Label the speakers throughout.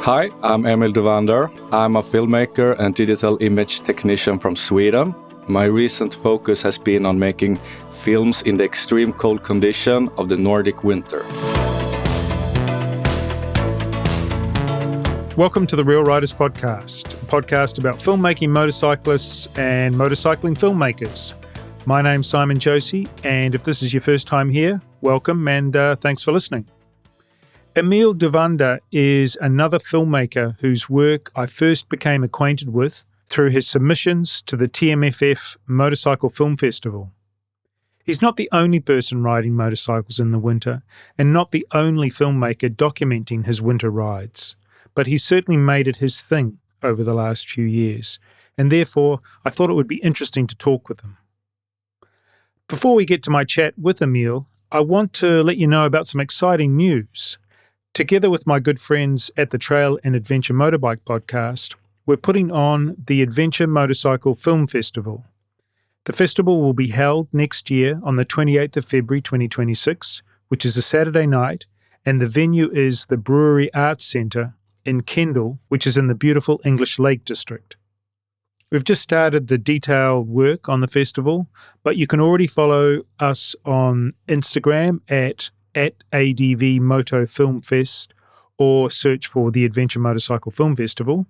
Speaker 1: Hi, I'm Emil Duvander. I'm a filmmaker and digital image technician from Sweden. My recent focus has been on making films in the extreme cold condition of the Nordic winter.
Speaker 2: Welcome to the Real Riders Podcast, a podcast about filmmaking motorcyclists and motorcycling filmmakers. My name's Simon Josie, and if this is your first time here, welcome and thanks for listening. Emil Duvander is another filmmaker whose work I first became acquainted with through his submissions to the TMFF Motorcycle Film Festival. He's not the only person riding motorcycles in the winter, and not the only filmmaker documenting his winter rides, but he's certainly made it his thing over the last few years, and therefore I thought it would be interesting to talk with him. Before we get to my chat with Emil, I want to let you know about some exciting news. Together with my good friends at the Trail and Adventure Motorbike podcast, we're putting on the Adventure Motorcycle Film Festival. The festival will be held next year on the 28th of February 2026, which is a Saturday night, and the venue is the Brewery Arts Centre in Kendal, which is in the beautiful English Lake District. We've just started the detailed work on the festival, but you can already follow us on Instagram at ADV Moto Film Fest or search for the Adventure Motorcycle Film Festival.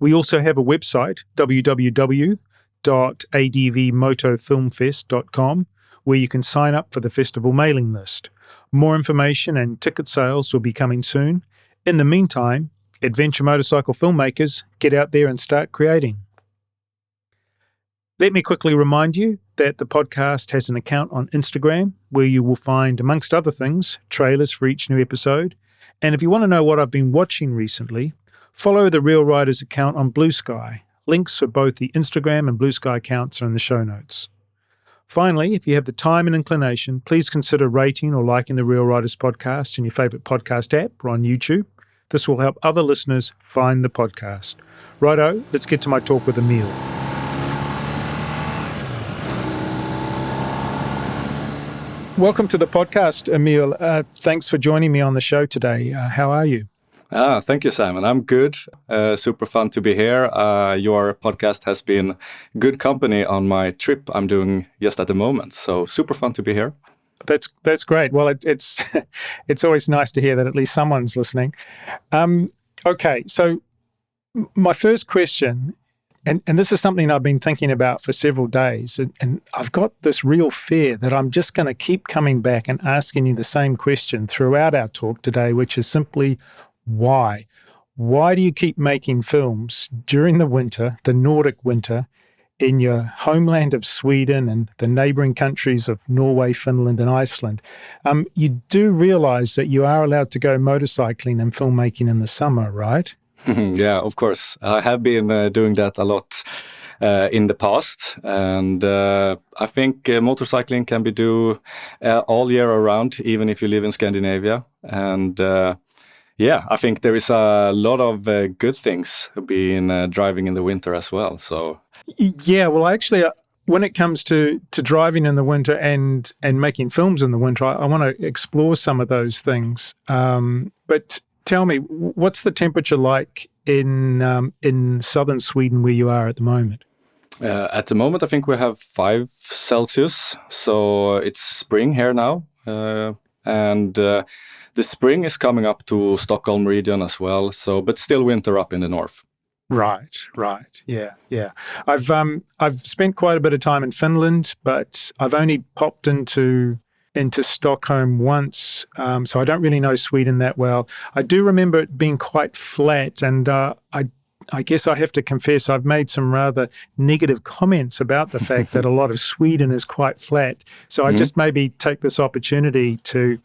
Speaker 2: We also have a website, www.advmotofilmfest.com, where you can sign up for the festival mailing list. More information and ticket sales will be coming soon. In the meantime, adventure motorcycle filmmakers, get out there and start creating. Let me quickly remind you that the podcast has an account on Instagram where you will find, amongst other things, trailers for each new episode. And if you want to know what I've been watching recently, follow the Real Riders account on Bluesky. Links for both the Instagram and Bluesky accounts are in the show notes. Finally, if you have the time and inclination, please consider rating or liking the Real Riders podcast in your favourite podcast app or on YouTube. This will help other listeners find the podcast. Righto, let's get to my talk with Emil. Welcome to the podcast, Emil. Thanks for joining me on the show today. How are you?
Speaker 1: Thank you, Simon. I'm good. Super fun to be here. Your podcast has been good company on my trip I'm doing just at the moment. So super fun to be here.
Speaker 2: That's great. Well, it's it's always nice to hear that at least someone's listening. Okay, so my first question, and this is something I've been thinking about for several days, and I've got this real fear that I'm just going to keep coming back and asking you the same question throughout our talk today, which is simply why? Why do you keep making films during the winter, the Nordic winter, in your homeland of Sweden and the neighbouring countries of Norway, Finland and Iceland? You do realise that you are allowed to go motorcycling and filmmaking in the summer, right?
Speaker 1: Yeah, of course. I have been doing that a lot in the past, and I think motorcycling can be do all year around, even if you live in Scandinavia. And yeah, I think there is a lot of good things being driving in the winter as well. So
Speaker 2: yeah, well, actually, when it comes to driving in the winter and making films in the winter, I want to explore some of those things. But tell me, what's the temperature like in southern Sweden where you are at the moment?
Speaker 1: At the moment, I think we have 5 Celsius, so it's spring here now. And the spring is coming up to Stockholm region as well, so but still winter up in the north.
Speaker 2: Right. Yeah. I've spent quite a bit of time in Finland, but I've only popped into Stockholm once, so I don't really know Sweden that well. I do remember it being quite flat, and I guess I have to confess I've made some rather negative comments about the fact that a lot of Sweden is quite flat. So I just maybe take this opportunity to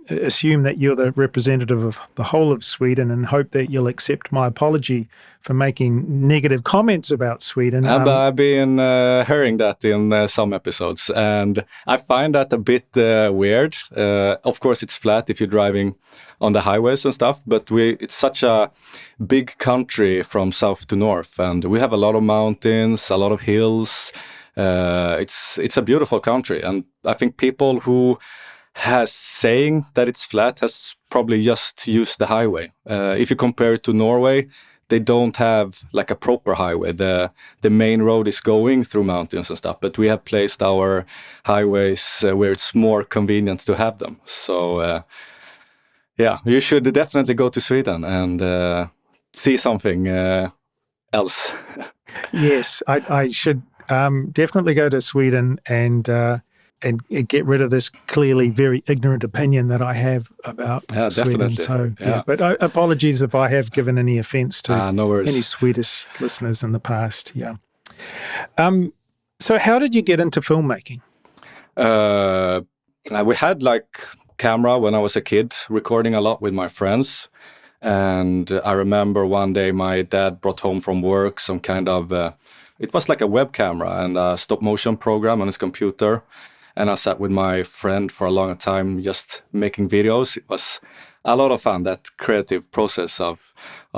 Speaker 2: assume that you're the representative of the whole of Sweden and hope that you'll accept my apology for making negative comments about Sweden.
Speaker 1: I've been hearing that in some episodes, and I find that a bit weird. Of course, it's flat if you're driving on the highways and stuff, but it's such a big country from south to north, and we have a lot of mountains, a lot of hills. It's a beautiful country, and I think people who has saying that it's flat has probably just use the highway. If you compare it to Norway, they don't have like a proper highway. The main road is going through mountains and stuff, but we have placed our highways where it's more convenient to have them. So yeah, you should definitely go to Sweden and see something else.
Speaker 2: Yes, I should definitely go to Sweden and get rid of this clearly very ignorant opinion that I have about
Speaker 1: Yeah,
Speaker 2: Sweden.
Speaker 1: definitely.
Speaker 2: So,
Speaker 1: Yeah.
Speaker 2: but
Speaker 1: apologies
Speaker 2: if I have given any offence to
Speaker 1: No worries.
Speaker 2: any Swedish listeners in the past. Yeah. So, how did you get into filmmaking?
Speaker 1: We had like camera when I was a kid, recording a lot with my friends. And I remember one day my dad brought home from work some kind of, it was like a web camera and a stop motion program on his computer. And I sat with my friend for a long time just making videos. It was a lot of fun, that creative process of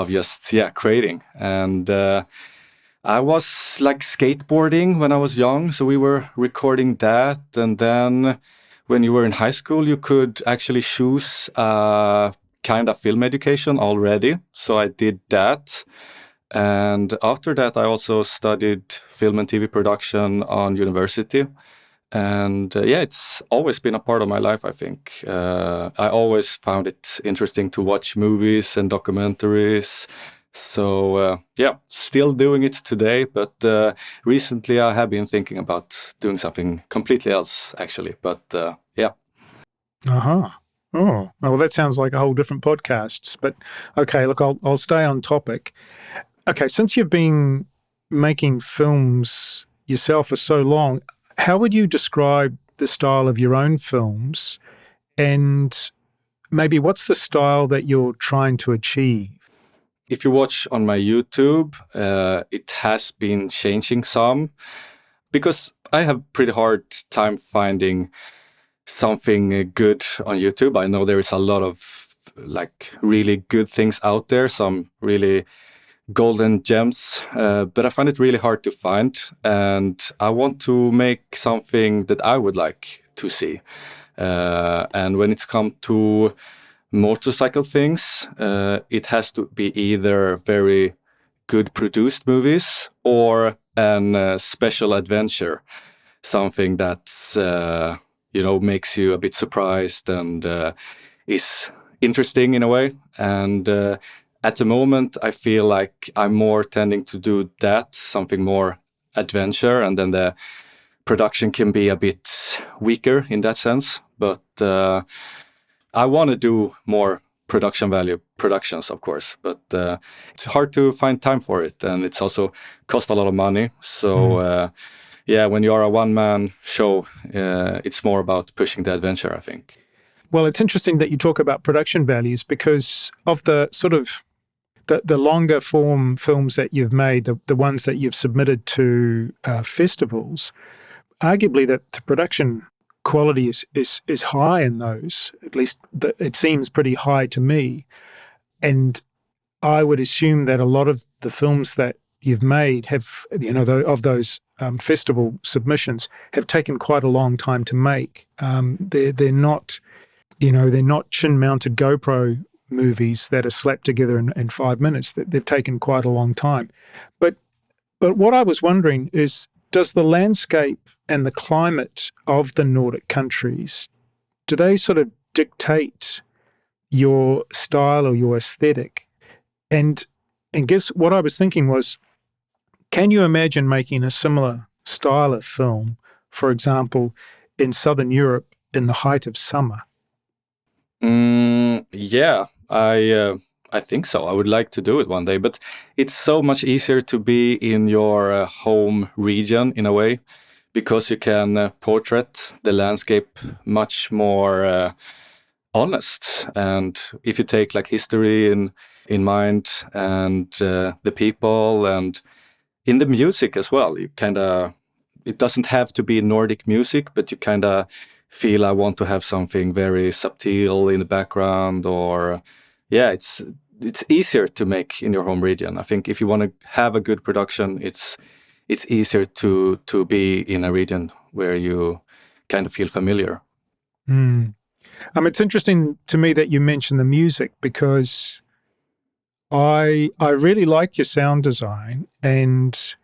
Speaker 1: just, creating. And I was like skateboarding when I was young, so we were recording that. And then when you were in high school, you could actually choose kind of film education already. So I did that. And after that, I also studied film and TV production on university. And it's always been a part of my life, I think. I always found it interesting to watch movies and documentaries. So, still doing it today. But recently I have been thinking about doing something completely else, actually. But yeah.
Speaker 2: Uh-huh. Oh, well, that sounds like a whole different podcast. But okay, look, I'll stay on topic. Okay, since you've been making films yourself for so long, how would you describe the style of your own films? And maybe what's the style that you're trying to achieve?
Speaker 1: If you watch on my YouTube, it has been changing some because I have pretty hard time finding something good on YouTube. I know there is a lot of like really good things out there, some really golden gems, but I find it really hard to find. And I want to make something that I would like to see. And when it's come to motorcycle things, it has to be either very good produced movies or an special adventure, something that's makes you a bit surprised and is interesting in a way. And at the moment, I feel like I'm more tending to do that, something more adventure, and then the production can be a bit weaker in that sense. But I want to do more production value productions, of course, but it's hard to find time for it, and it's also cost a lot of money. So when you are a one-man show, it's more about pushing the adventure, I think.
Speaker 2: Well, it's interesting that you talk about production values because of the sort of the longer form films that you've made, the ones that you've submitted to festivals, arguably that the production quality is high in those. At least it seems pretty high to me. And I would assume that a lot of the films that you've made have, of those festival submissions, have taken quite a long time to make. They're not, they're not chin-mounted GoPro movies that are slapped together in 5 minutes. They've taken quite a long time. But what I was wondering is, does the landscape and the climate of the Nordic countries, do they sort of dictate your style or your aesthetic? And guess what I was thinking was, can you imagine making a similar style of film, for example, in Southern Europe in the height of summer?
Speaker 1: Yeah, I think so. I would like to do it one day, but it's so much easier to be in your home region in a way, because you can portrait the landscape much more honest. And if you take like history in mind and the people and in the music as well, you kind of, it doesn't have to be Nordic music, but you kind of feel I want to have something very subtle in the background, or it's easier to make in your home region. I think if you want to have a good production, it's easier to be in a region where you kind of feel familiar.
Speaker 2: Mm. It's interesting to me that you mentioned the music because I really like your sound design, and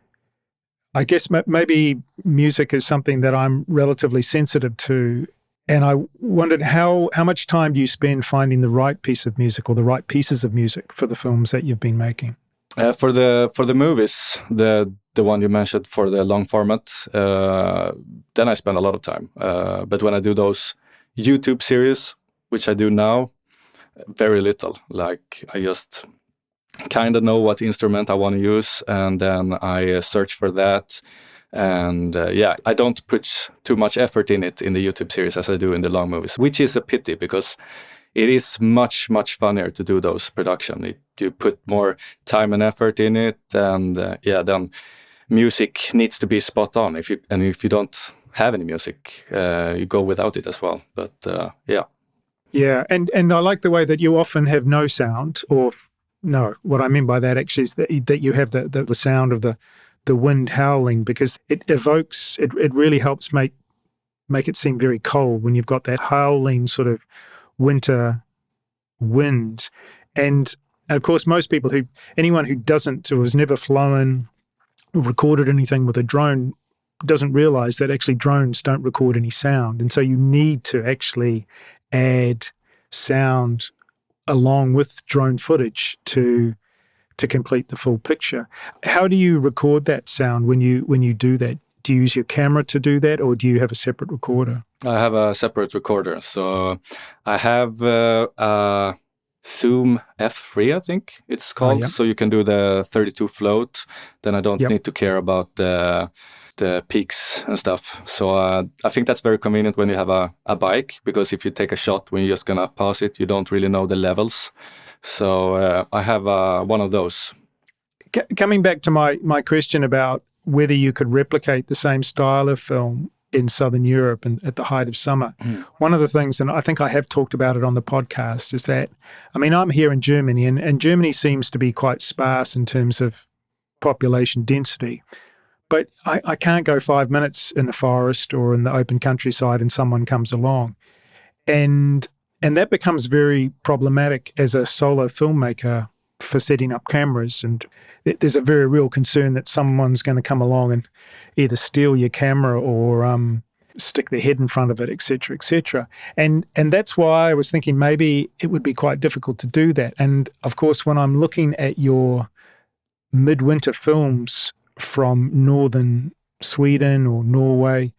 Speaker 2: I guess maybe music is something that I'm relatively sensitive to. And I wondered how much time do you spend finding the right piece of music or the right pieces of music for the films that you've been making?
Speaker 1: For the movies, the one you mentioned for the long format, then I spend a lot of time. But when I do those YouTube series, which I do now, very little. Like I just kind of know what instrument I want to use, and then I search for that. And I don't put too much effort in it in the YouTube series as I do in the long movies, which is a pity because it is much funnier to do those production. You put more time and effort in it, and then music needs to be spot on. If you don't have any music, you go without it as well. But
Speaker 2: Yeah, and I like the way that you often have no sound, or no. What I mean by that actually is that you have the sound of the wind howling, because it evokes. It really helps make it seem very cold when you've got that howling sort of winter wind. And of course, anyone who doesn't or has never flown or recorded anything with a drone doesn't realize that actually drones don't record any sound. And so you need to actually add sound along with drone footage to complete the full picture. How do you record that sound when you do that? Do you use your camera to do that, or do you have a separate recorder?
Speaker 1: I have a separate recorder. So I have a Zoom F3, I think it's called.
Speaker 2: Oh, yeah.
Speaker 1: So you can do the 32 float. Then I don't need to care about the peaks and stuff. So I think that's very convenient when you have a bike, because if you take a shot when you're just gonna pass it, you don't really know the levels. So I have one of those.
Speaker 2: Coming back to my question about whether you could replicate the same style of film in Southern Europe and at the height of summer. One of the things, and I think I have talked about it on the podcast, is that, I mean, I'm here in Germany, and Germany seems to be quite sparse in terms of population density. But I can't go 5 minutes in the forest or in the open countryside and someone comes along. And that becomes very problematic as a solo filmmaker for setting up cameras. And there's a very real concern that someone's going to come along and either steal your camera or stick their head in front of it, et cetera, et cetera. And that's why I was thinking maybe it would be quite difficult to do that. And of course, when I'm looking at your midwinter films from northern Sweden or Norway,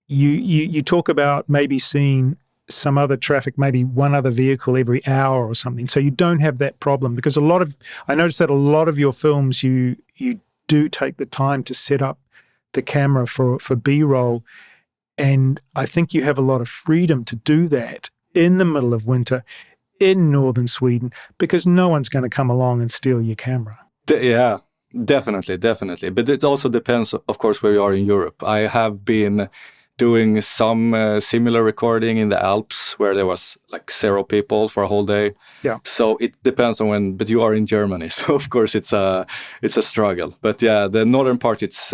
Speaker 2: you talk about maybe seeing some other traffic, maybe one other vehicle every hour or something. So you don't have that problem, because I noticed that a lot of your films, you do take the time to set up the camera for B-roll. And I think you have a lot of freedom to do that in the middle of winter in northern Sweden, because no one's going to come along and steal your camera.
Speaker 1: Yeah, definitely. But it also depends, of course, where you are in Europe. I have been doing some similar recording in the Alps where there was like 0 people for a whole day.
Speaker 2: Yeah.
Speaker 1: So it depends on when, but you are in Germany, so of course it's a struggle. But yeah, the northern part, it's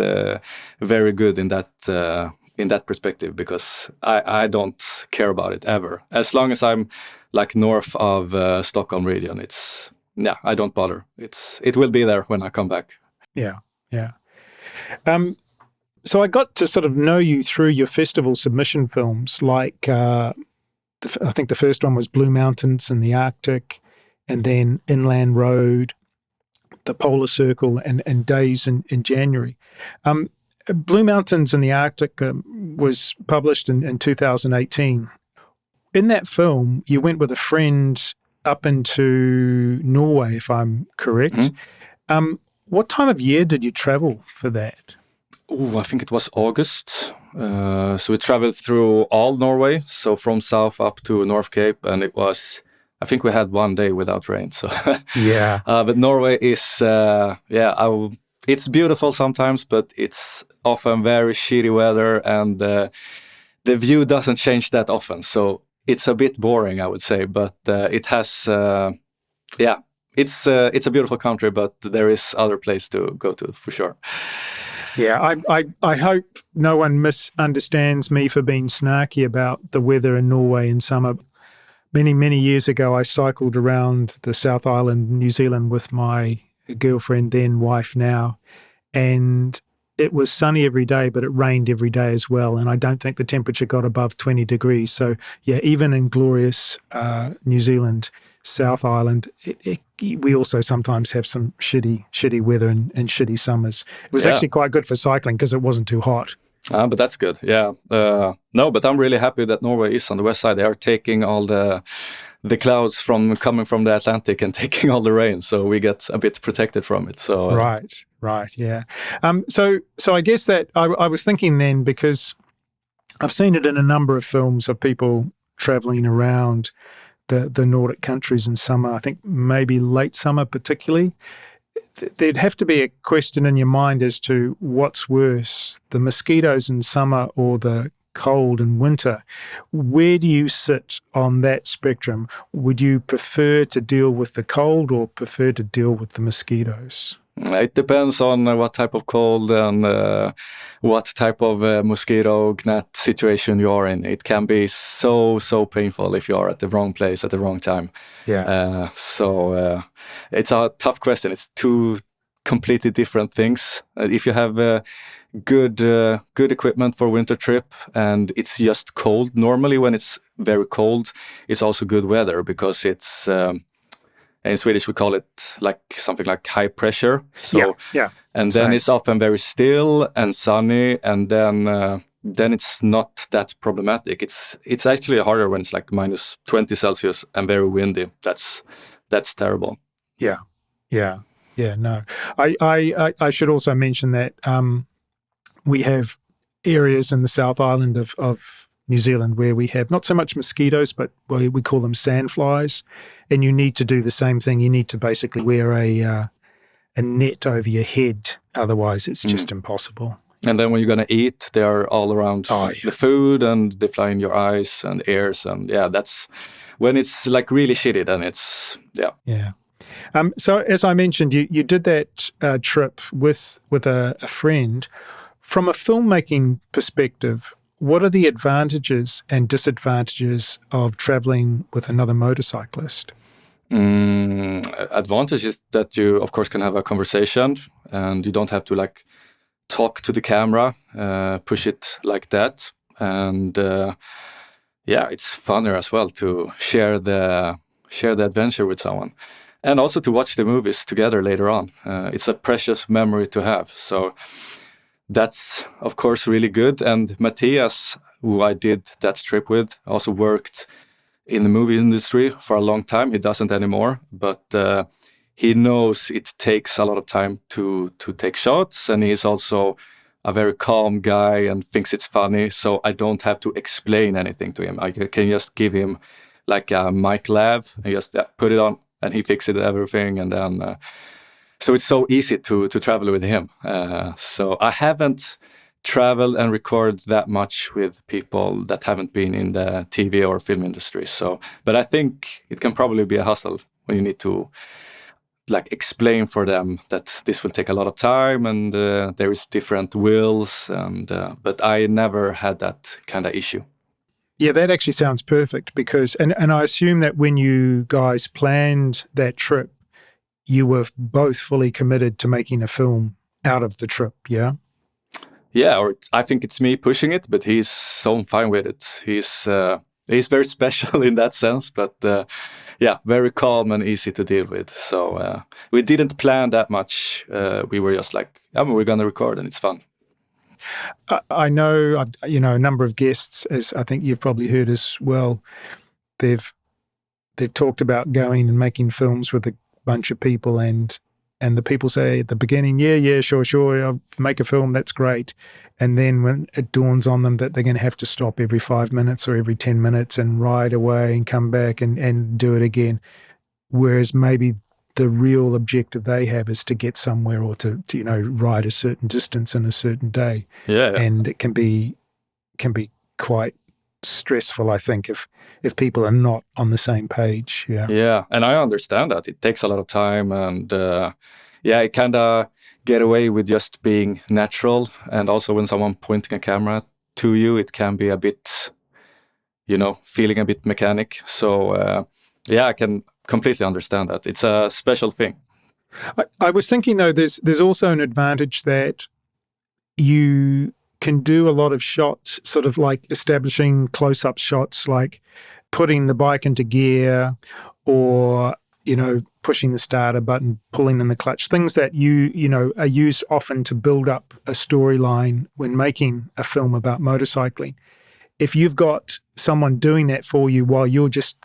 Speaker 1: very good in that perspective, because I don't care about it ever. As long as I'm like north of Stockholm region, I don't bother. It will be there when I come back.
Speaker 2: Yeah. So I got to sort of know you through your festival submission films, like I think the first one was Blue Mountains in the Arctic, and then Inland Road, the Polar Circle, and Days in January. Blue Mountains in the Arctic was published in 2018. In that film, you went with a friend up into Norway, if I'm correct. Mm-hmm. What time of year did you travel for that?
Speaker 1: I think it was August. So we traveled through all Norway, so from south up to North Cape, and I think we had 1 day without rain. So
Speaker 2: yeah.
Speaker 1: But Norway is, it's beautiful sometimes, but it's often very shitty weather, and the view doesn't change that often. So it's a bit boring, I would say, but it has, it's a beautiful country, but there is other place to go to for sure.
Speaker 2: Yeah, I hope no one misunderstands me for being snarky about the weather in Norway in summer. Many years ago, I cycled around the South Island, New Zealand, with my girlfriend, then wife now, and it was sunny every day, but it rained every day as well. And I don't think the temperature got above 20 degrees. So, yeah, even in glorious New Zealand, South Island, we also sometimes have some shitty weather and shitty summers. It was actually quite good for cycling because it wasn't too hot.
Speaker 1: But that's good. Yeah. No, but I'm really happy that Norway is on the west side. They are taking all the clouds coming from the Atlantic and taking all the rain, so we get a bit protected from it. So
Speaker 2: right, yeah. So I guess that I was thinking then, because I've seen it in a number of films of people traveling around the Nordic countries in summer. I think maybe late summer particularly. There'd have to be a question in your mind as to what's worse, the mosquitoes in summer or the cold in winter. Where do you sit on that spectrum? Would you prefer to deal with the cold or prefer to deal with the mosquitoes?
Speaker 1: It depends on what type of cold and what type of mosquito gnat situation you are in. It can be so painful if you are at the wrong place at the wrong time.
Speaker 2: Yeah.
Speaker 1: So it's a tough question. It's two completely different things. If you have good equipment for winter trip and it's just cold, normally when it's very cold, it's also good weather because it's in Swedish we call it like something like high pressure. So
Speaker 2: yeah.
Speaker 1: And then it's often very still and sunny, and then it's not that problematic. It's actually harder when it's like minus 20 Celsius and very windy. That's terrible.
Speaker 2: Yeah. No, I should also mention that we have areas in the South Island of New Zealand where we have not so much mosquitoes, but we call them sandflies, and you need to do the same thing. You need to basically wear a net over your head, otherwise it's just impossible.
Speaker 1: And then when you're gonna eat, they are all around the food, and they fly in your eyes and ears, and that's when it's like really shitty. Then it's
Speaker 2: Yeah. So as I mentioned, you did that trip with a friend. From a filmmaking perspective, what are the advantages and disadvantages of traveling with another motorcyclist?
Speaker 1: Advantage is that you, of course, can have a conversation, and you don't have to like talk to the camera, push it like that, and it's funner as well to share the adventure with someone. And also to watch the movies together later on. It's a precious memory to have. So that's, of course, really good. And Matthias, who I did that trip with, also worked in the movie industry for a long time. He doesn't anymore, but he knows it takes a lot of time to take shots. And he's also a very calm guy and thinks it's funny. So I don't have to explain anything to him. I can just give him like a mic lav and just put it on, and he fixes everything, and then so it's so easy to travel with him. So I haven't traveled and recorded that much with people that haven't been in the TV or film industry. So, but I think it can probably be a hustle when you need to like explain for them that this will take a lot of time, and there is different wills, and but I never had that kind of issue.
Speaker 2: Yeah, that actually sounds perfect because, and I assume that when you guys planned that trip, you were both fully committed to making a film out of the trip, yeah?
Speaker 1: Yeah, or I think it's me pushing it, but he's so fine with it. He's very special in that sense, but very calm and easy to deal with. So we didn't plan that much. We were just like, we're going to record and it's fun.
Speaker 2: I know, a number of guests, as I think you've probably heard as well, they've talked about going and making films with a bunch of people, and the people say at the beginning, yeah, sure, I'll make a film, that's great. And then when it dawns on them that they're going to have to stop every 5 minutes or every 10 minutes and ride away and come back and do it again. Whereas maybe the real objective they have is to get somewhere or to ride a certain distance in a certain day.
Speaker 1: Yeah.
Speaker 2: And it can be quite stressful, I think, if people are not on the same page. Yeah.
Speaker 1: Yeah, and I understand that it takes a lot of time, and yeah, I kind of get away with just being natural. And also when someone pointing a camera to you, it can be a bit, feeling a bit mechanic. So yeah, I can completely understand that. It's a special thing.
Speaker 2: I was thinking though, there's also an advantage that you can do a lot of shots, sort of like establishing close-up shots, like putting the bike into gear, or pushing the starter button, pulling in the clutch, things that are used often to build up a storyline when making a film about motorcycling. If you've got someone doing that for you while you're just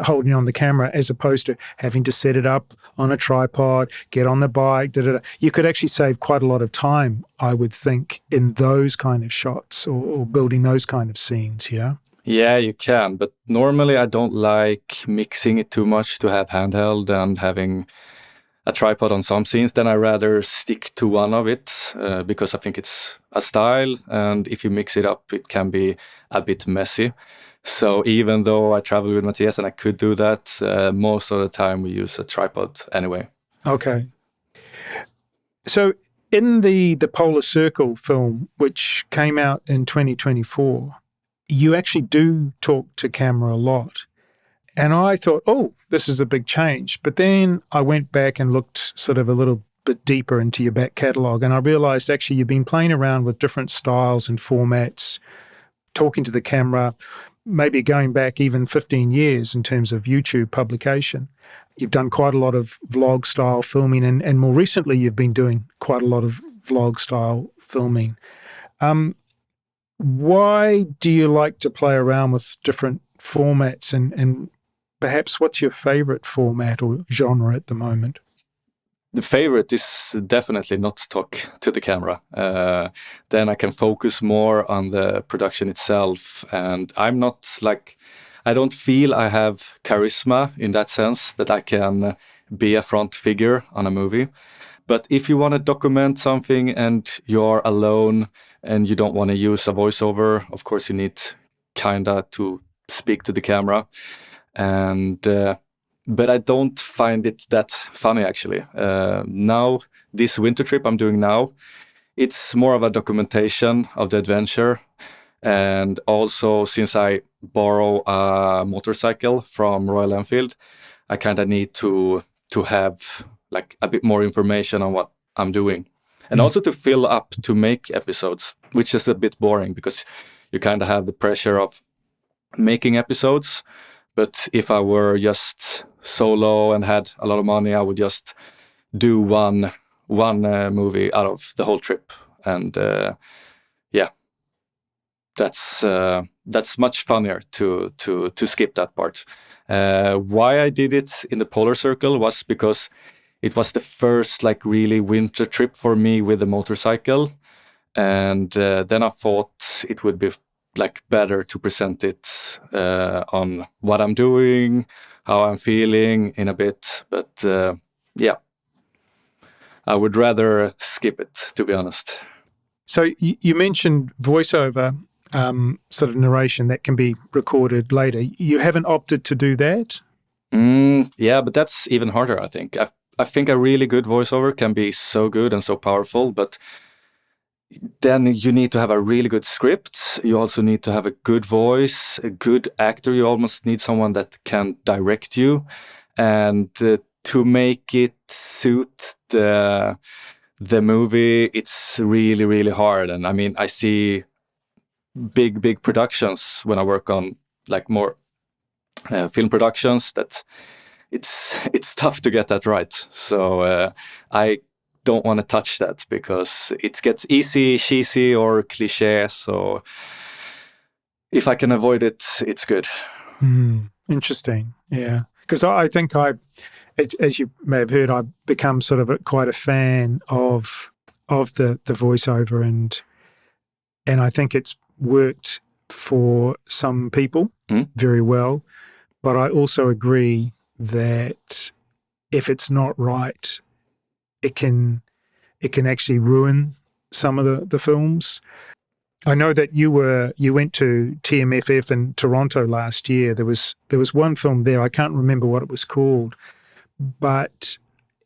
Speaker 2: holding on the camera, as opposed to having to set it up on a tripod, get on the bike, you could actually save quite a lot of time, I would think, in those kind of shots or building those kind of scenes, yeah?
Speaker 1: Yeah, you can, but normally I don't like mixing it too much to have handheld and having a tripod on some scenes. Then I rather stick to one of it because I think it's a style, and if you mix it up, it can be a bit messy. So even though I travel with Matthias and I could do that, most of the time we use a tripod anyway.
Speaker 2: Okay. So in the Polar Circle film, which came out in 2024, you actually do talk to camera a lot. And I thought, oh, this is a big change. But then I went back and looked sort of a little bit deeper into your back catalogue, and I realised actually you've been playing around with different styles and formats, talking to the camera, maybe going back even 15 years in terms of YouTube publication. You've done quite a lot of vlog-style filming, and more recently you've been doing quite a lot of vlog-style filming. Why do you like to play around with different formats, and perhaps what's your favorite format or genre at the moment?
Speaker 1: The favorite is definitely not to talk to the camera. Then I can focus more on the production itself. And I don't feel I have charisma in that sense that I can be a front figure on a movie. But if you want to document something and you're alone and you don't want to use a voiceover, of course you need kinda to speak to the camera. And but I don't find it that funny actually. Now, this winter trip I'm doing now, it's more of a documentation of the adventure. And also, since I borrow a motorcycle from Royal Enfield, I kind of need to have like a bit more information on what I'm doing. And also to fill up to make episodes, which is a bit boring because you kind of have the pressure of making episodes. But if I were just solo and had a lot of money, I would just do one movie out of the whole trip. And yeah, that's much funnier to skip that part. Why I did it in the Polar Circle was because it was the first like really winter trip for me with a motorcycle, and then I thought it would be like better to present it on what I'm doing, how I'm feeling in a bit. But yeah, I would rather skip it, to be honest.
Speaker 2: So you mentioned voiceover, sort of narration that can be recorded later. You haven't opted to do that?
Speaker 1: Yeah, but that's even harder, I think. I think a really good voiceover can be so good and so powerful, but then you need to have a really good script. You also need to have a good voice, a good actor. You almost need someone that can direct you. And to make it suit the movie, it's really, really hard. And I mean, I see big productions when I work on like more film productions that it's tough to get that right. So I don't want to touch that because it gets easy, cheesy, or cliche. So if I can avoid it, it's good.
Speaker 2: Interesting. Yeah. Because I think as you may have heard, I've become sort of quite a fan of the voiceover, and I think it's worked for some people very well. But I also agree that if it's not right, it can actually ruin some of the films. I know that you went to TMFF in Toronto last year. There was one film there. I can't remember what it was called, but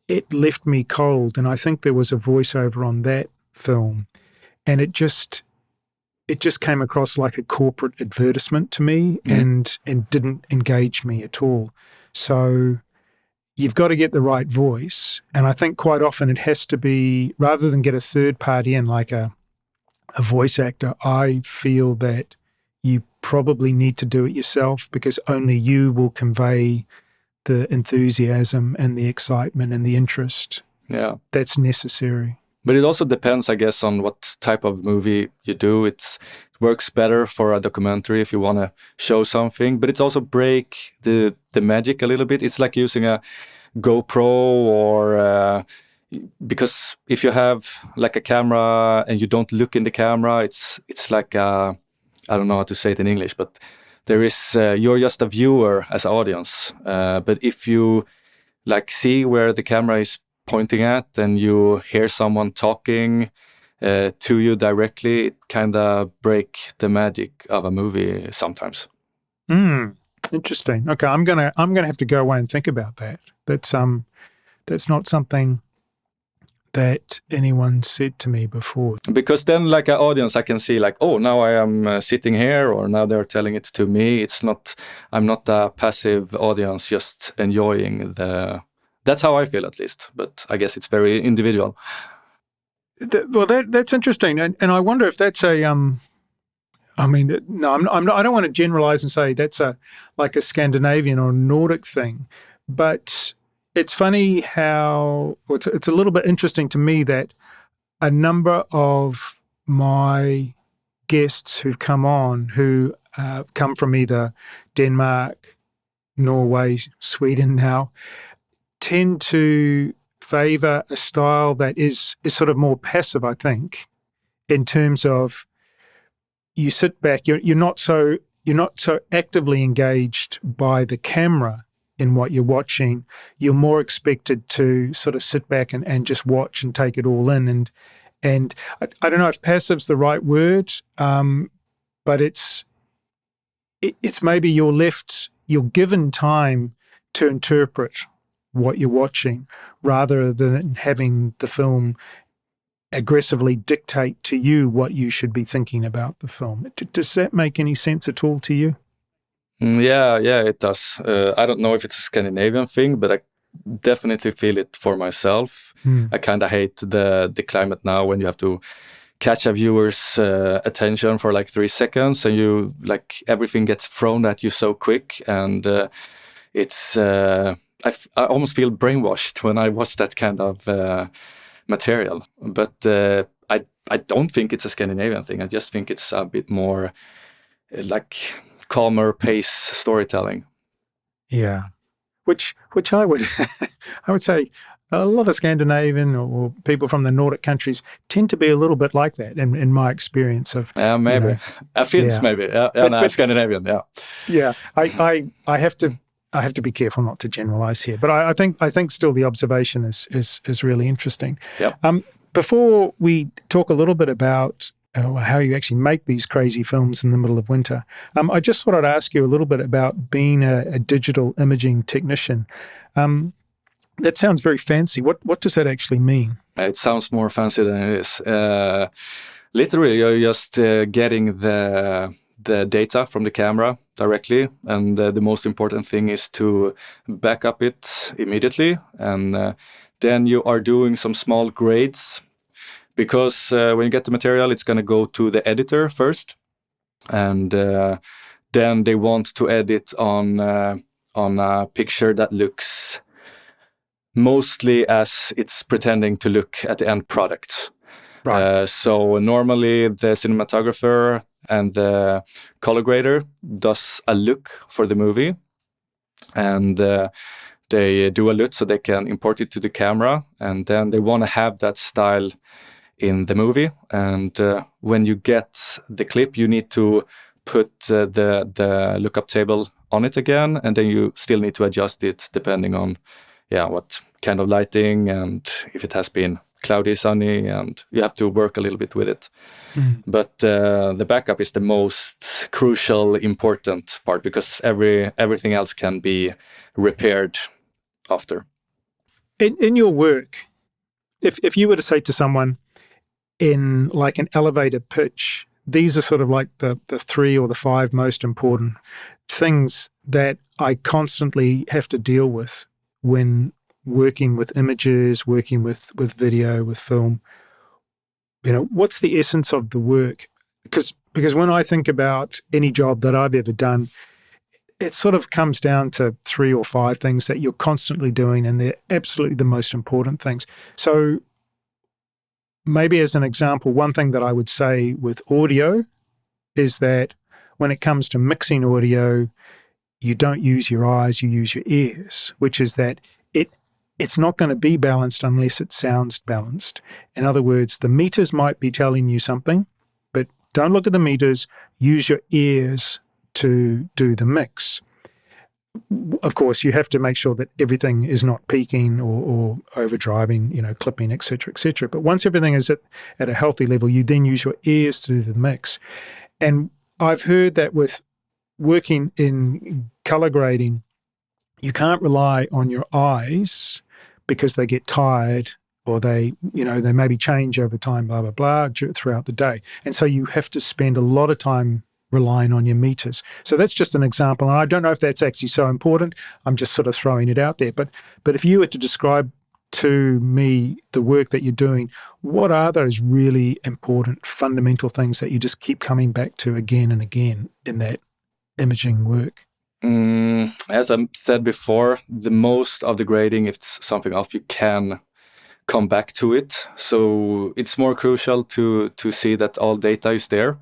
Speaker 2: it left me cold. And I think there was a voiceover on that film, and it just came across like a corporate advertisement to me, and didn't engage me at all. So you've got to get the right voice. And I think quite often it has to be, rather than get a third party in like a voice actor, I feel that you probably need to do it yourself, because only you will convey the enthusiasm and the excitement and the interest that's necessary.
Speaker 1: But it also depends, I guess, on what type of movie you do. It works better for a documentary if you want to show something, but it's also break the magic a little bit. It's like using a GoPro, or because if you have like a camera and you don't look in the camera, it's like I don't know how to say it in English, but there is you're just a viewer as an audience. But if you like see where the camera is pointing at and you hear someone talking to you directly, it kind of break the magic of a movie sometimes.
Speaker 2: Interesting. Okay, I'm gonna have to go away and think about that. That's not something that anyone said to me before.
Speaker 1: Because then, like an audience, I can see like, oh, now I am sitting here, or now they're telling it to me. I'm not a passive audience just enjoying the. That's how I feel, at least. But I guess it's very individual.
Speaker 2: That's interesting, and I wonder if that's a I mean, no, I don't want to generalize and say that's like a Scandinavian or Nordic thing, but it's funny how it's a little bit interesting to me that a number of my guests who've come on who come from either Denmark, Norway, Sweden now, tend to favor a style that is sort of more passive, I think, in terms of you sit back, you're not so actively engaged by the camera in what you're watching. You're more expected to sort of sit back and just watch and take it all in. And I don't know if passive's the right word, but it's maybe you're given time to interpret what you're watching, rather than having the film aggressively dictate to you what you should be thinking about the film. Does that make any sense at all to you?
Speaker 1: Yeah, it does. I don't know if it's a Scandinavian thing, but I definitely feel it for myself. I kind of hate the climate now when you have to catch a viewer's attention for like 3 seconds, and you like everything gets thrown at you so quick, and it's I almost feel brainwashed when I watch that kind of material. But I don't think it's a Scandinavian thing. I just think it's a bit more like calmer pace storytelling.
Speaker 2: Yeah, which I would I would say a lot of Scandinavian or people from the Nordic countries tend to be a little bit like that in my experience of
Speaker 1: maybe Finns, maybe but Scandinavian,
Speaker 2: yeah. I have to be careful not to generalize here, but I think still the observation is really interesting. Before we talk a little bit about how you actually make these crazy films in the middle of winter, I just thought I'd ask you a little bit about being a digital imaging technician. That sounds very fancy. What does that actually mean?
Speaker 1: It sounds more fancy than it is. Literally, you're just getting the data from the camera directly, and the most important thing is to back up it immediately, and then you are doing some small grades, because when you get the material, it's going to go to the editor first, and then they want to edit on a picture that looks mostly as it's pretending to look at the end product. Right. So normally the cinematographer and the color grader does a look for the movie, and they do a look so they can import it to the camera, and then they want to have that style in the movie. And when you get the clip, you need to put the lookup table on it again, and then you still need to adjust it depending on what kind of lighting, and if it has been cloudy, sunny, and you have to work a little bit with it. But the backup is the most crucial, important part, because everything else can be repaired after.
Speaker 2: In your work, if you were to say to someone in like an elevator pitch, these are sort of like the 3 or the 5 most important things that I constantly have to deal with when working with images, working with video, with film. What's the essence of the work? Because when I think about any job that I've ever done, it sort of comes down to 3 or 5 things that you're constantly doing, and they're absolutely the most important things. So maybe as an example, one thing that I would say with audio is that when it comes to mixing audio, you don't use your eyes, you use your ears, which is that it's not going to be balanced unless it sounds balanced. In other words, the meters might be telling you something, but don't look at the meters, use your ears to do the mix. Of course, you have to make sure that everything is not peaking or overdriving, clipping, et cetera, But once everything is at a healthy level, you then use your ears to do the mix. And I've heard that with working in color grading, you can't rely on your eyes because they get tired or they maybe change over time, blah, blah, blah, throughout the day. And so you have to spend a lot of time relying on your meters. So that's just an example. And I don't know if that's actually so important. I'm just sort of throwing it out there. But if you were to describe to me the work that you're doing, what are those really important fundamental things that you just keep coming back to again and again in that imaging work?
Speaker 1: As I said before, the most of the grading, if it's something off, you can come back to it. So it's more crucial to see that all data is there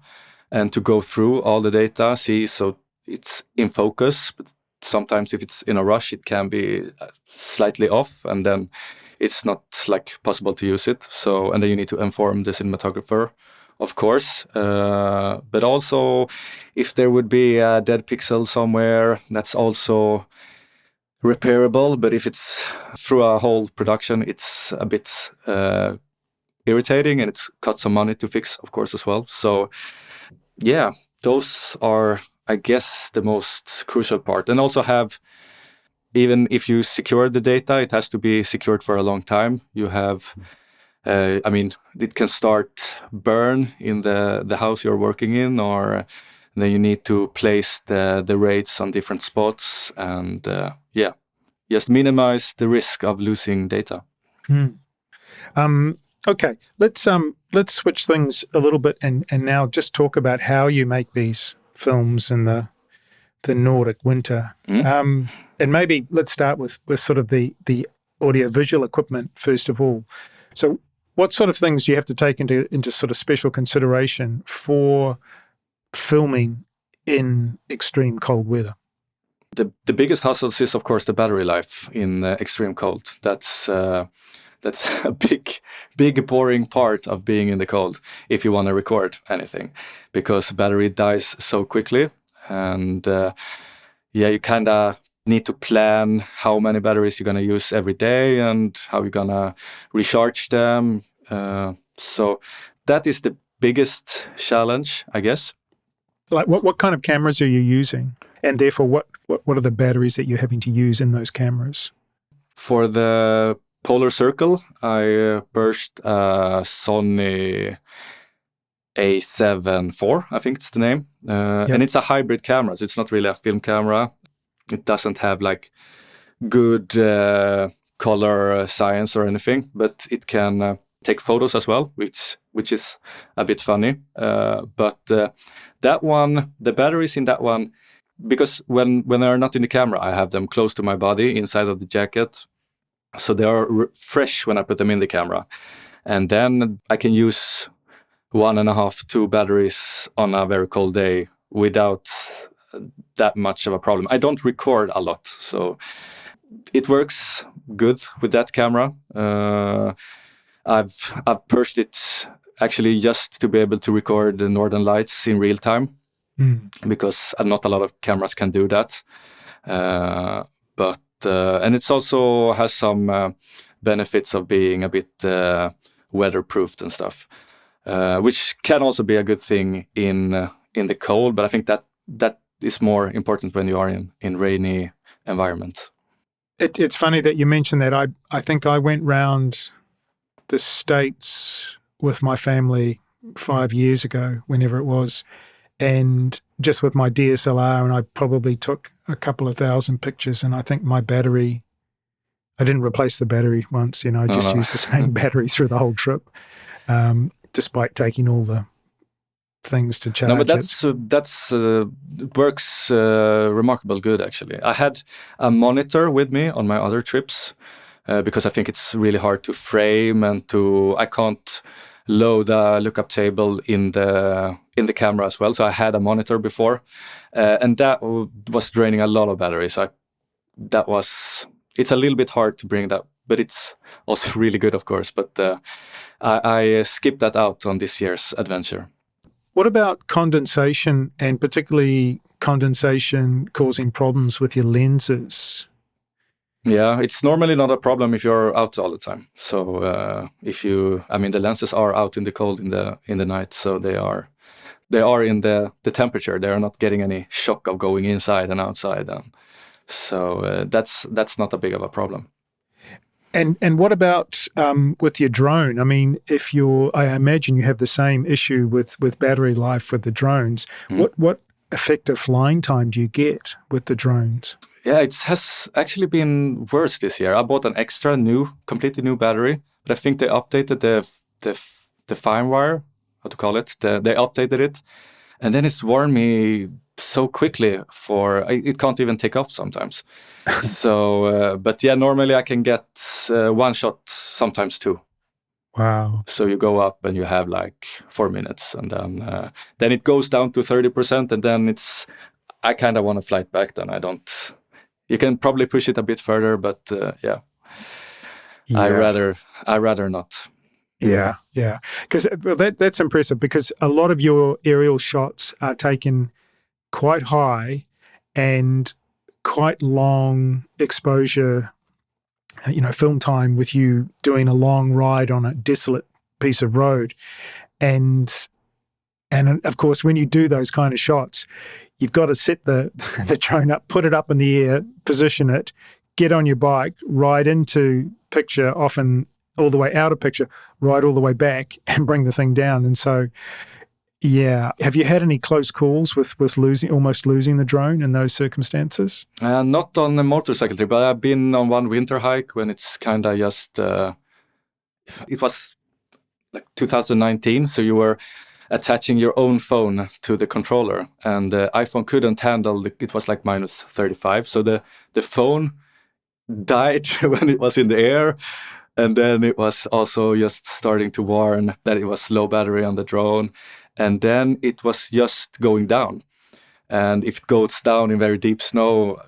Speaker 1: and to go through all the data, see so it's in focus. But sometimes if it's in a rush, it can be slightly off, and then it's not like possible to use it. So, and then you need to inform the cinematographer, of course. But also, if there would be a dead pixel somewhere, that's also repairable. But if it's through a whole production, it's a bit irritating, and it's cost some money to fix, of course, as well. So, yeah, those are, I guess, the most crucial part. And also even if you secure the data, it has to be secured for a long time. You have, it can start burn in the house you're working in, or then you need to place the rates on different spots, and just minimize the risk of losing data.
Speaker 2: Okay, let's switch things a little bit and now just talk about how you make these films in the Nordic winter. And maybe let's start with sort of the audiovisual equipment first of all. So what sort of things do you have to take into sort of special consideration for filming in extreme cold weather?
Speaker 1: The biggest hassles is, of course, the battery life in extreme cold. That's a big boring part of being in the cold if you want to record anything, because battery dies so quickly. And you kind of need to plan how many batteries you're going to use every day and how you're going to recharge them. So that is the biggest challenge, I guess.
Speaker 2: Like what kind of cameras are you using? And therefore, what are the batteries that you're having to use in those cameras?
Speaker 1: For the Polar Circle, I purchased a Sony A7 IV, I think it's the name. And it's a hybrid camera, so it's not really a film camera. It doesn't have like good color science or anything, but it can take photos as well, which is a bit funny. But that one, the batteries in that one, because when they are not in the camera, I have them close to my body inside of the jacket. So they are fresh when I put them in the camera. And then I can use 1.5, 2 batteries on a very cold day without that much of a problem. I don't record a lot, so it works good with that camera. I've purchased it actually just to be able to record the Northern Lights in real time, because not a lot of cameras can do that. But and it also has some benefits of being a bit weatherproofed and stuff, which can also be a good thing in the cold. But I think that is more important when you are in rainy environments.
Speaker 2: It's funny that you mentioned that. I think I went round the States with my family 5 years ago, whenever it was, and just with my DSLR, and I probably took a couple of thousand pictures, and I think my battery, I didn't replace the battery once, I
Speaker 1: No,
Speaker 2: just
Speaker 1: no.
Speaker 2: used the same battery through the whole trip, despite taking all the things to
Speaker 1: No, but
Speaker 2: charge it.
Speaker 1: that's works remarkable good actually. I had a monitor with me on my other trips because I think it's really hard to frame and I can't load a lookup table in the camera as well. So I had a monitor before, and that was draining a lot of batteries. It's a little bit hard to bring that, but it's also really good, of course. But I skipped that out on this year's adventure.
Speaker 2: What about condensation, and particularly condensation causing problems with your lenses?
Speaker 1: Yeah, it's normally not a problem if you're out all the time. So the lenses are out in the cold in the night, so they are in the temperature. They are not getting any shock of going inside and outside, and so that's not a big of a problem.
Speaker 2: And what about with your drone? I mean, I imagine you have the same issue with battery life with the drones. What effective flying time do you get with the drones?
Speaker 1: Yeah, it has actually been worse this year. I bought an completely new battery, but I think they updated the firmware, how to call it. They updated it, and then it's worn me so quickly it can't even take off sometimes. So, but yeah, normally I can get one shot, sometimes two.
Speaker 2: Wow.
Speaker 1: So you go up and you have like 4 minutes, and then it goes down to 30%, and then I kind of want to fly it back. Then I don't. You can probably push it a bit further, but yeah. I rather not.
Speaker 2: Yeah. Because that's impressive, because a lot of your aerial shots are taken quite high and quite long exposure, film time, with you doing a long ride on a desolate piece of road. And of course, when you do those kind of shots, you've got to set the drone up, put it up in the air, position it, get on your bike, ride into picture, often all the way out of picture, ride all the way back and bring the thing down. And so, yeah. Have you had any close calls with almost losing the drone in those circumstances?
Speaker 1: Not on a motorcycle trip, but I've been on one winter hike when it's kind of just, it was like 2019, so you were attaching your own phone to the controller, and the iPhone couldn't handle it was like minus 35, so the phone died when it was in the air, and then it was also just starting to warn that it was low battery on the drone, and then it was just going down. And if it goes down in very deep snow,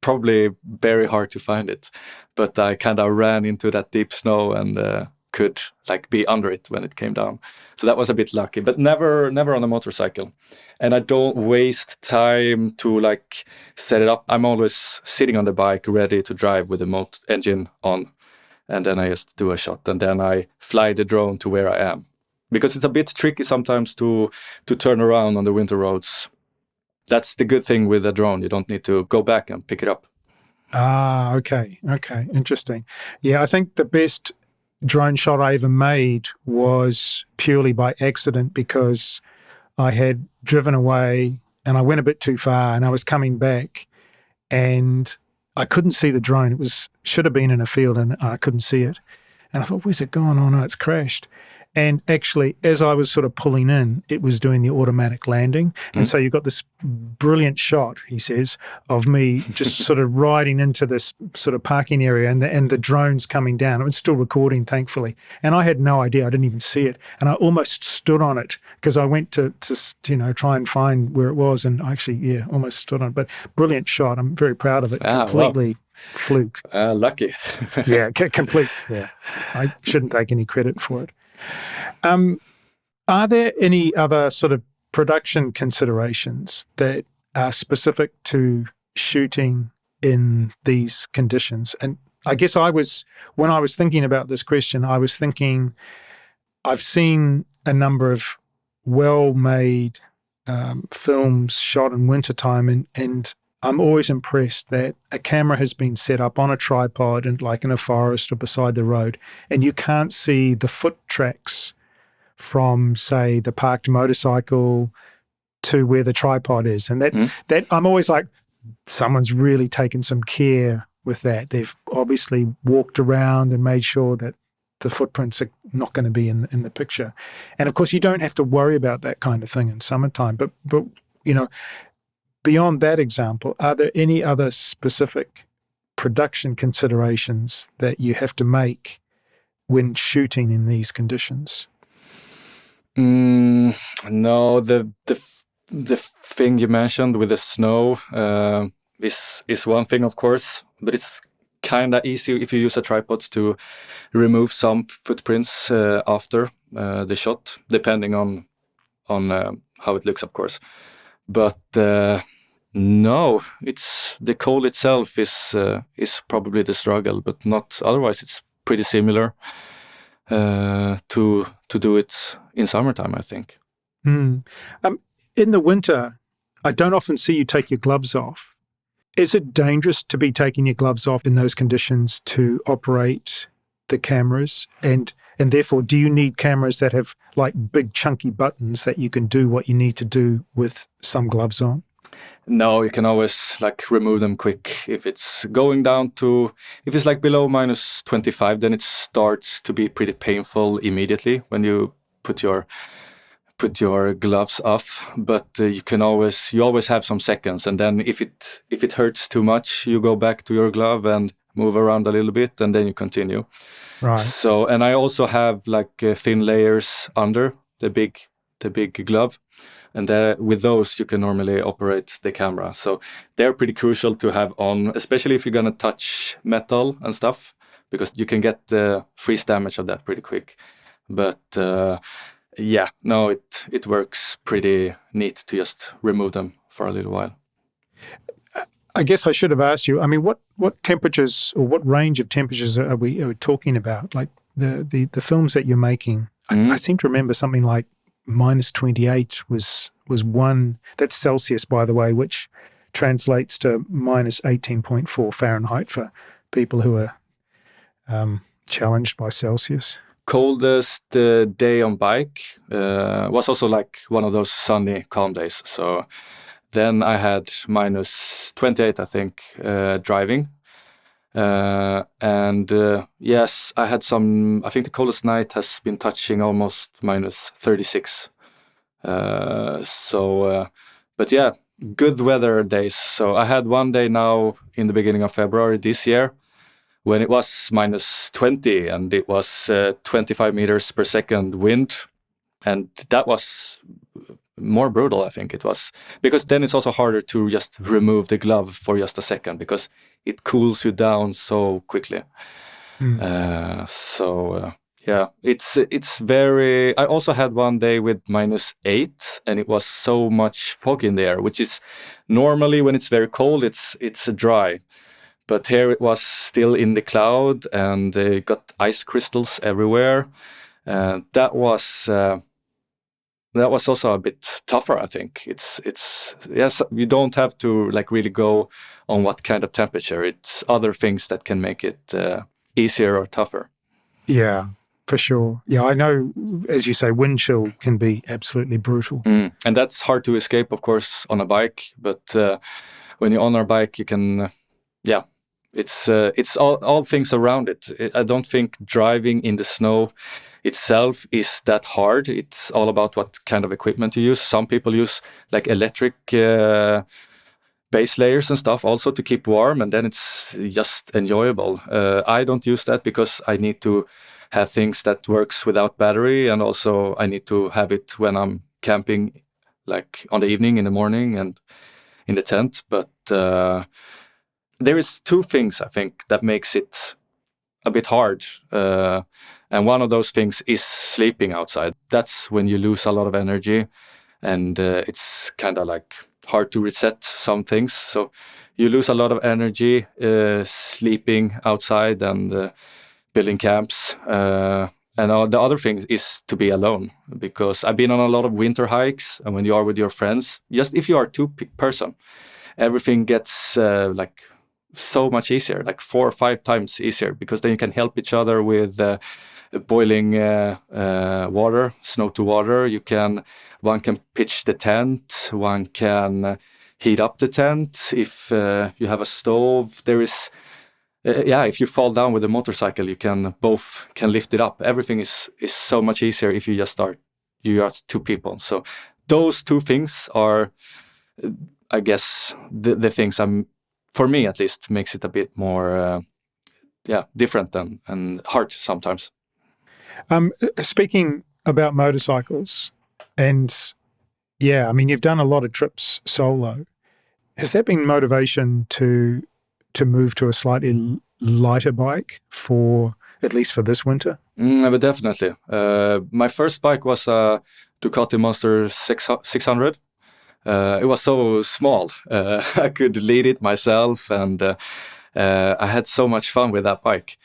Speaker 1: probably very hard to find it. But I kind of ran into that deep snow and could like be under it when it came down. So that was a bit lucky, but never on a motorcycle. And I don't waste time to like set it up. I'm always sitting on the bike ready to drive with the engine on. And then I just do a shot, and then I fly the drone to where I am. Because it's a bit tricky sometimes to turn around on the winter roads. That's the good thing with a drone. You don't need to go back and pick it up.
Speaker 2: Ah, okay. Interesting. Yeah, I think the best drone shot I ever made was purely by accident, because I had driven away and I went a bit too far, and I was coming back and I couldn't see the drone. Should have been in a field and I couldn't see it. And I thought, where's it gone? Oh no, it's crashed. And actually, as I was sort of pulling in, it was doing the automatic landing. And so you've got this brilliant shot, he says, of me just sort of riding into this sort of parking area, and the drone's coming down. It was still recording, thankfully. And I had no idea. I didn't even see it. And I almost stood on it, because I went to try and find where it was. And I actually, almost stood on it. But brilliant shot. I'm very proud of it. Completely fluke.
Speaker 1: Lucky.
Speaker 2: Yeah, complete. Yeah. I shouldn't take any credit for it. Are there any other sort of production considerations that are specific to shooting in these conditions? And I guess when I was thinking about this question, I was thinking, I've seen a number of well-made films shot in wintertime, and I'm always impressed that a camera has been set up on a tripod and like in a forest or beside the road, and you can't see the foot tracks from, say, the parked motorcycle to where the tripod is. And that I'm always like, someone's really taken some care with that. They've obviously walked around and made sure that the footprints are not going to be in the picture. And of course, you don't have to worry about that kind of thing in summertime. But you know, beyond that example, are there any other specific production considerations that you have to make when shooting in these conditions?
Speaker 1: No, the thing you mentioned with the snow is one thing, of course, but it's kind of easy if you use a tripod to remove some footprints after the shot, depending on how it looks, of course. But no, it's the cold itself is probably the struggle, but not otherwise. It's pretty similar to do it in summertime, I think.
Speaker 2: In the winter, I don't often see you take your gloves off. Is it dangerous to be taking your gloves off in those conditions to operate the cameras? And therefore, do you need cameras that have like big chunky buttons that you can do what you need to do with some gloves on?
Speaker 1: No, you can always like remove them quick. If it's going down to, if it's like below minus 25, then it starts to be pretty painful immediately when you put your gloves off. But you always have some seconds, and then if it hurts too much, you go back to your glove and move around a little bit, and then you continue.
Speaker 2: Right.
Speaker 1: So, and I also have like thin layers under the big glove. And with those, you can normally operate the camera. So they're pretty crucial to have on, especially if you're going to touch metal and stuff, because you can get the freeze damage of that pretty quick. But yeah, no, it works pretty neat to just remove them for a little while.
Speaker 2: I guess I should have asked you, I mean, what temperatures or what range of temperatures are we talking about? Like the films that you're making, I seem to remember something like minus 28 was one. That's Celsius, by the way, which translates to minus 18.4 Fahrenheit for people who are challenged by Celsius.
Speaker 1: Coldest day on bike was also like one of those sunny, calm days. So then I had minus 28, I think, driving. And yes, I had some, I think the coldest night has been touching almost minus 36. But yeah, good weather days. So I had one day now in the beginning of February this year when it was minus 20 and it was 25 meters per second wind. And that was more brutal, I think it was, because then it's also harder to just remove the glove for just a second because it cools you down so quickly. Yeah, it's very. I also had one day with minus 8, and it was so much fog in the air, which is normally when it's very cold, it's dry, but here it was still in the cloud, and they got ice crystals everywhere. That was also a bit tougher, I think. It's yes, you don't have to like really go on what kind of temperature. It's other things that can make it easier or tougher.
Speaker 2: Yeah, for sure. Yeah, I know, as you say, wind chill can be absolutely brutal.
Speaker 1: And that's hard to escape, of course, on a bike. But when you're on a bike, you can, it's all things around it. I don't think driving in the snow itself is that hard. It's all about what kind of equipment you use. Some people use like electric base layers and stuff also to keep warm, and then it's just enjoyable. I don't use that because I need to have things that works without battery, and also I need to have it when I'm camping, like on the evening, in the morning, and in the tent. But there is two things I think that makes it a bit hard. And one of those things is sleeping outside. That's when you lose a lot of energy, and it's kind of like hard to reset some things. So you lose a lot of energy sleeping outside and building camps. And the other thing is to be alone, because I've been on a lot of winter hikes, and when you are with your friends, just if you are two person, everything gets like so much easier, like 4 or 5 times easier, because then you can help each other with boiling water, snow to water. One can pitch the tent, one can heat up the tent. If you have a stove, there is if you fall down with a motorcycle, you can both lift it up. Everything is so much easier if you are 2 people. So those 2 things are, I guess, the things for me at least, makes it a bit more different and hard sometimes.
Speaker 2: Speaking about motorcycles, and I mean, you've done a lot of trips solo. Has that been motivation to move to a slightly lighter bike at least for this winter?
Speaker 1: But definitely. My first bike was a Ducati Monster 600. It was so small. I could lead it myself, and I had so much fun with that bike.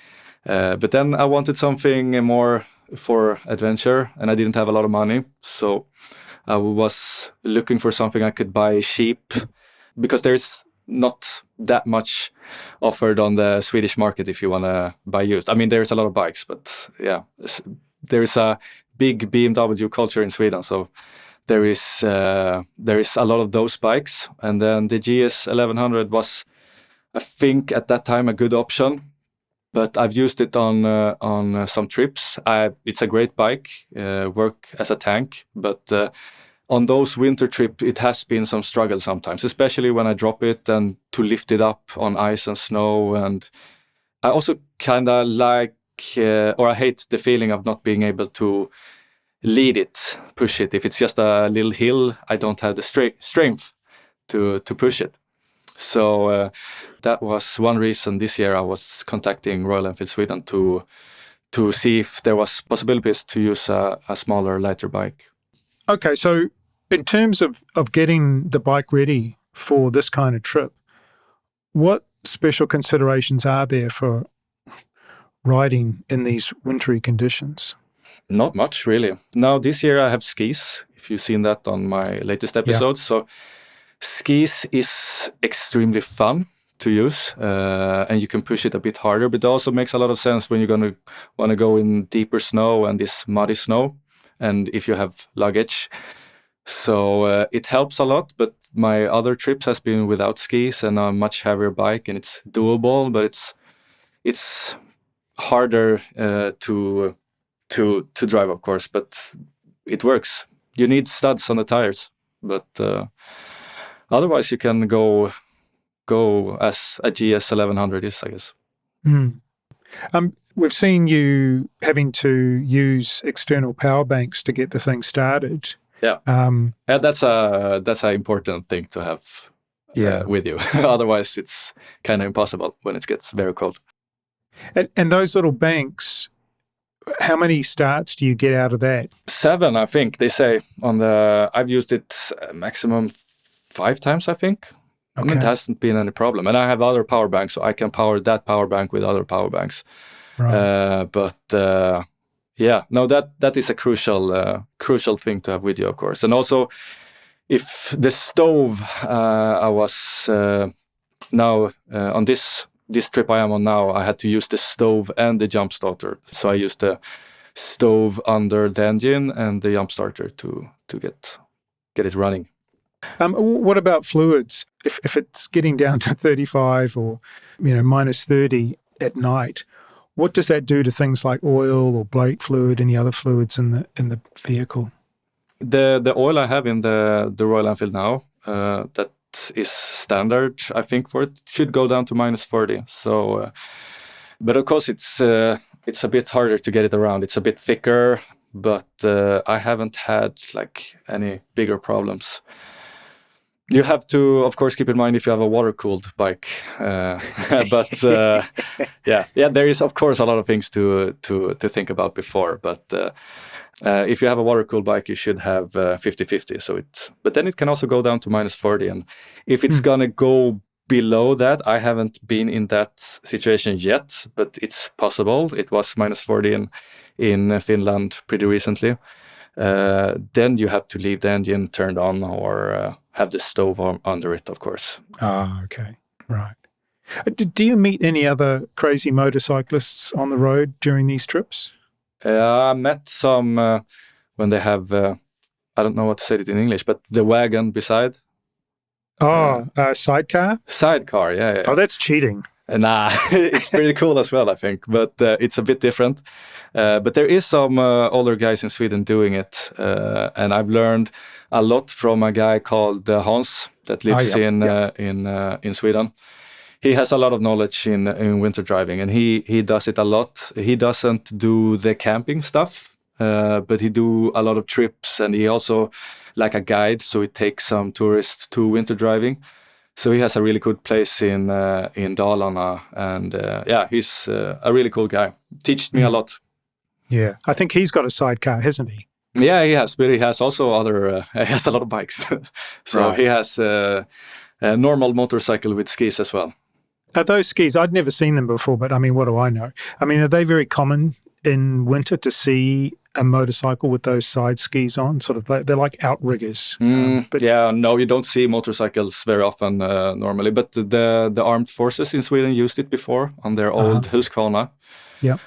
Speaker 1: But then I wanted something more for adventure, and I didn't have a lot of money. So I was looking for something I could buy cheap, because there's not that much offered on the Swedish market if you want to buy used. I mean, there's a lot of bikes, but there's a big BMW culture in Sweden, so there is a lot of those bikes. And then the GS 1100 was, I think, at that time a good option, but I've used it on some trips. It's a great bike, work as a tank, but on those winter trips, it has been some struggle sometimes, especially when I drop it and to lift it up on ice and snow. And I also kind of like, or I hate the feeling of not being able to lead it, push it. If it's just a little hill, I don't have the strength to push it. So that was one reason this year I was contacting Royal Enfield Sweden to see if there was possibilities to use a smaller, lighter bike.
Speaker 2: Okay, so in terms of getting the bike ready for this kind of trip, what special considerations are there for riding in these wintry conditions?
Speaker 1: Not much, really. Now, this year I have skis, if you've seen that on my latest episodes. Yeah. So skis is extremely fun to use, and you can push it a bit harder, but it also makes a lot of sense when you're going to want to go in deeper snow and this muddy snow, and if you have luggage. So it helps a lot, but my other trips has been without skis and a much heavier bike, and it's doable, but it's harder to drive, of course, but it works. You need studs on the tires, but otherwise you can go as a GS 1100 is, I guess.
Speaker 2: We've seen you having to use external power banks to get the thing started.
Speaker 1: Yeah, that's an important thing to have with you. Otherwise, it's kind of impossible when it gets very cold.
Speaker 2: And those little banks, how many starts do you get out of that?
Speaker 1: 7, I think they say on the. I've used it maximum 5 times, I think. Okay. And it hasn't been any problem. And I have other power banks, so I can power that power bank with other power banks. Right. That is a crucial thing to have with you, of course. And also, if the stove, I was now on this trip I am on now, I had to use the stove and the jump starter. So I used the stove under the engine and the jump starter to get it running.
Speaker 2: What about fluids? If it's getting down to 35 or minus 30 at night, what does that do to things like oil or brake fluid, any other fluids in the vehicle?
Speaker 1: The oil I have in the Royal Enfield now, that is standard, I think, for it should go down to minus 40. So, but of course it's a bit harder to get it around. It's a bit thicker, but I haven't had like any bigger problems. You have to, of course, keep in mind if you have a water-cooled bike. But there is, of course, a lot of things to think about before. But if you have a water-cooled bike, you should have 50-50. But then it can also go down to minus 40. And if it's gonna go below that, I haven't been in that situation yet, but it's possible. It was minus 40 in Finland pretty recently. Then you have to leave the engine turned on or have the stove under it, of course.
Speaker 2: Ah, okay. Right. Do you meet any other crazy motorcyclists on the road during these trips?
Speaker 1: I met some when they have, I don't know what to say it in English, but the wagon beside.
Speaker 2: Sidecar?
Speaker 1: Sidecar, yeah.
Speaker 2: Oh, that's cheating.
Speaker 1: Nah, it's pretty cool as well, I think, but it's a bit different. But there is some older guys in Sweden doing it, and I've learned a lot from a guy called Hans that lives in Sweden. He has a lot of knowledge in winter driving, and he does it a lot. He doesn't do the camping stuff, but he do a lot of trips, and he also like a guide, so he takes some tourists to winter driving. So he has a really good place in Dalarna, and he's a really cool guy. Teached me a lot.
Speaker 2: Yeah, I think he's got a sidecar, hasn't he?
Speaker 1: Yeah, he has, but he has also other. He has a lot of bikes, so
Speaker 2: Right.
Speaker 1: he has a normal motorcycle with skis as well.
Speaker 2: Are those skis? I'd never seen them before, but I mean, what do I know? I mean, are they very common in winter to see a motorcycle with those side skis on? Sort of, they're like outriggers.
Speaker 1: No, you don't see motorcycles very often normally, but the armed forces in Sweden used it before on their old Husqvarna.
Speaker 2: Yeah.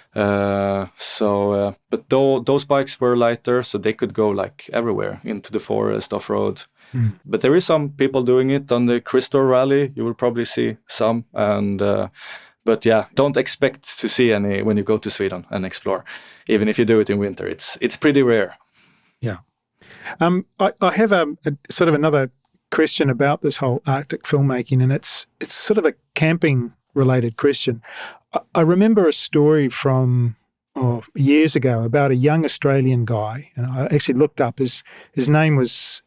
Speaker 1: But those bikes were lighter, so they could go like everywhere into the forest, off road. But there is some people doing it on the Crystal Rally. You will probably see some, but yeah, don't expect to see any when you go to Sweden and explore. Even if you do it in winter, it's pretty rare.
Speaker 2: Yeah. I have a sort of another question about this whole Arctic filmmaking, and it's sort of a camping related question. I remember a story from years ago about a young Australian guy, and I actually looked up his name is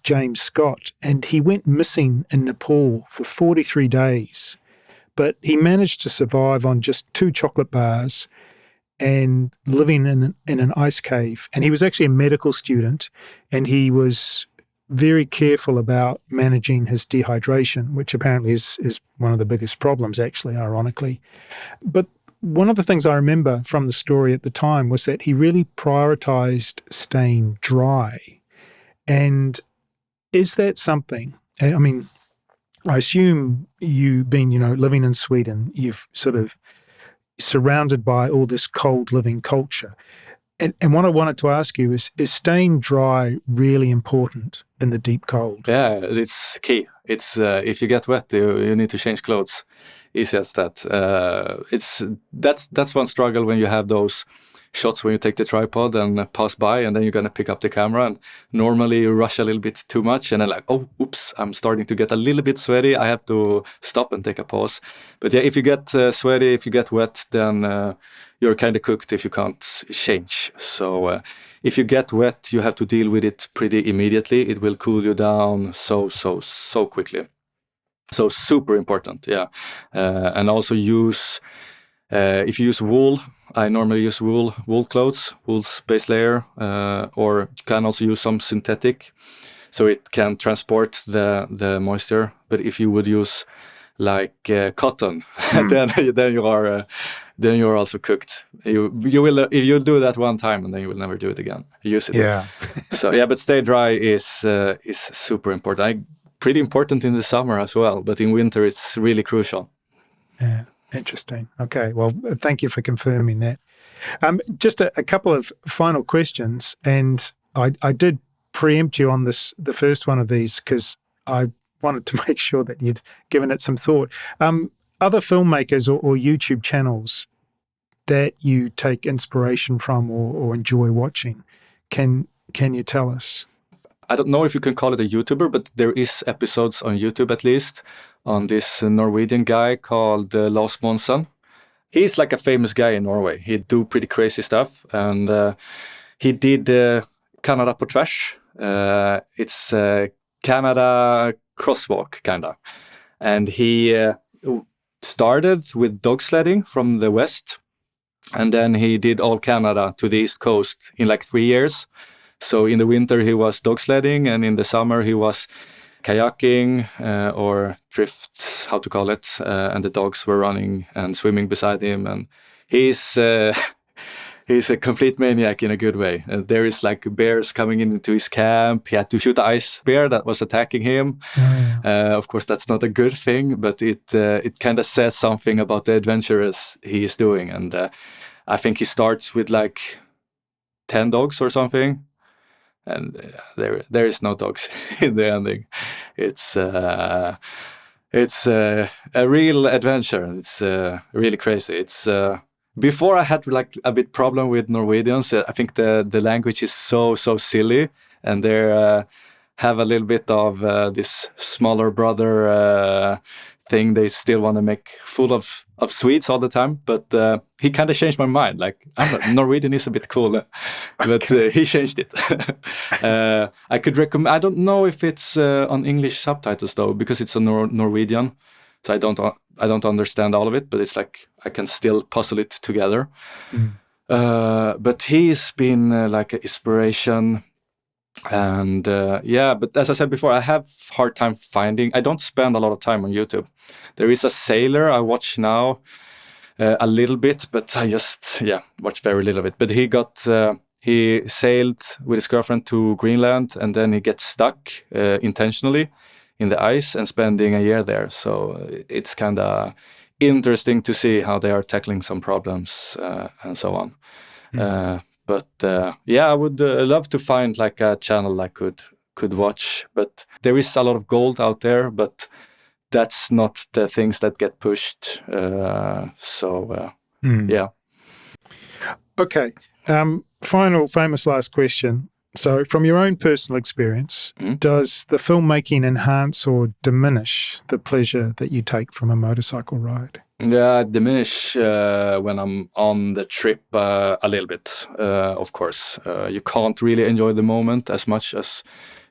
Speaker 2: James Scott, and he went missing in Nepal for 43 days, but he managed to survive on just 2 chocolate bars and living in an ice cave. And he was actually a medical student, and he was very careful about managing his dehydration, which apparently is one of the biggest problems, actually, ironically. But one of the things I remember from the story at the time was that he really prioritized staying dry. And is that something, I mean, I assume you being, living in Sweden, you've sort of surrounded by all this cold living culture. And what I wanted to ask you is staying dry really important in the deep cold?
Speaker 1: Yeah, it's key. It's if you get wet, you need to change clothes. Easy as that. That's one struggle when you have those shots when you take the tripod and pass by, and then you're gonna pick up the camera, and normally you rush a little bit too much, and then like, oh, oops, I'm starting to get a little bit sweaty. I have to stop and take a pause. But yeah, if you get sweaty, if you get wet, then you're kind of cooked if you can't change. So if you get wet, you have to deal with it pretty immediately. It will cool you down so quickly. So super important, yeah. And also use, if you use wool, I normally use wool clothes, wool's base layer, or you can also use some synthetic, so it can transport the moisture. But if you would use like cotton, then you're also cooked. You will if you do that one time, and then you will never do it again. Use it.
Speaker 2: Yeah.
Speaker 1: So yeah, but stay dry is super important. Pretty important in the summer as well, but in winter it's really crucial.
Speaker 2: Yeah. Interesting. Okay. Well, thank you for confirming that. Just a couple of final questions, and I did preempt you on the first one of these because I wanted to make sure that you'd given it some thought. Other filmmakers or YouTube channels that you take inspiration from or enjoy watching, can you tell us?
Speaker 1: I don't know if you can call it a YouTuber, but there is episodes on YouTube at least on this Norwegian guy called Lars Monsen. He's like a famous guy in Norway. He do pretty crazy stuff, and he did Canada på tvärs. It's Canada crosswalk, kinda. And he started with dog sledding from the west, and then he did all Canada to the east coast in like 3 years. So in the winter he was dog sledding, and in the summer he was kayaking or drift, how to call it, and the dogs were running and swimming beside him. And he's he's a complete maniac in a good way. There is like bears coming into his camp. He had to shoot the ice bear that was attacking him. Of course, that's not a good thing, but it kind of says something about the adventures he is doing. And I think he starts with like 10 dogs or something. And there is no dogs in the ending. It's a real adventure. It's really crazy. It's before I had like a bit problem with Norwegians. I think the language is so silly, and they have a little bit of this smaller brother thing. They still want to make full of Swedes all the time, but he kind of changed my mind. Like, Norwegian is a bit cool, but he changed it. I could recommend. I don't know if it's on English subtitles though, because it's a Norwegian, so I don't understand all of it. But it's like I can still puzzle it together. But he's been like an inspiration. And but as I said before, I have hard time finding. I don't spend a lot of time on YouTube. There is a sailor I watch now a little bit, but I just watch very little of it. But he sailed with his girlfriend to Greenland, and then he gets stuck intentionally in the ice and spending a year there. So it's kind of interesting to see how they are tackling some problems and so on. But I would love to find like a channel I could watch. But there is a lot of gold out there, but that's not the things that get pushed.
Speaker 2: Okay. Final famous last question. So from your own personal experience, does the filmmaking enhance or diminish the pleasure that you take from a motorcycle ride?
Speaker 1: Yeah, diminish when I'm on the trip a little bit, of course. You can't really enjoy the moment as much as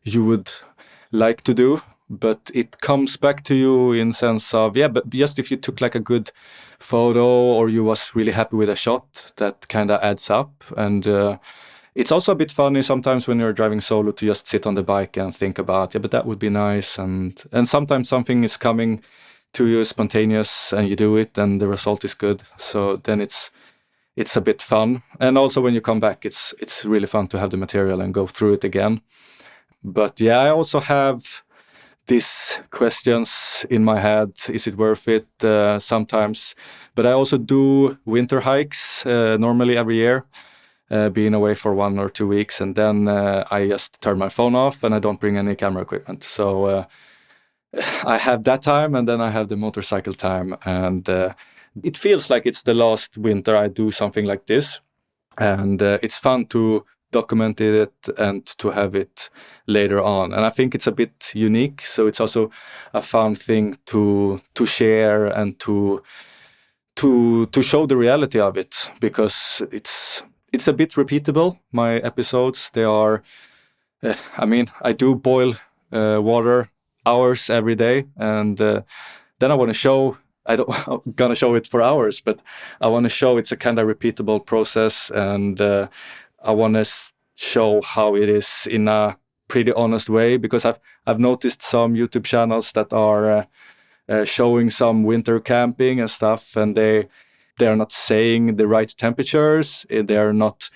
Speaker 1: you would like to do, but it comes back to you in sense of, but just if you took like a good photo or you was really happy with a shot, that kind of adds up. And it's also a bit funny sometimes when you're driving solo to just sit on the bike and think about, but that would be nice. And sometimes something is coming to you spontaneous and you do it and the result is good. So then it's a bit fun. And also when you come back, it's really fun to have the material and go through it again. But I also have these questions in my head. Is it worth it? Sometimes. But I also do winter hikes normally every year. Being away for 1 or 2 weeks, and then I just turn my phone off and I don't bring any camera equipment. So I have that time, and then I have the motorcycle time, and it feels like it's the last winter I do something like this, and it's fun to document it and to have it later on. And I think it's a bit unique, so it's also a fun thing to share and to show the reality of it, because it's a bit repeatable. My episodes, they are, I do boil water hours every day, and then I want to show, I'm gonna show it for hours, but I want to show it's a kind of repeatable process, and I want to show how it is in a pretty honest way, because I've noticed some YouTube channels that are showing some winter camping and stuff, and they are not saying the right temperatures. They are not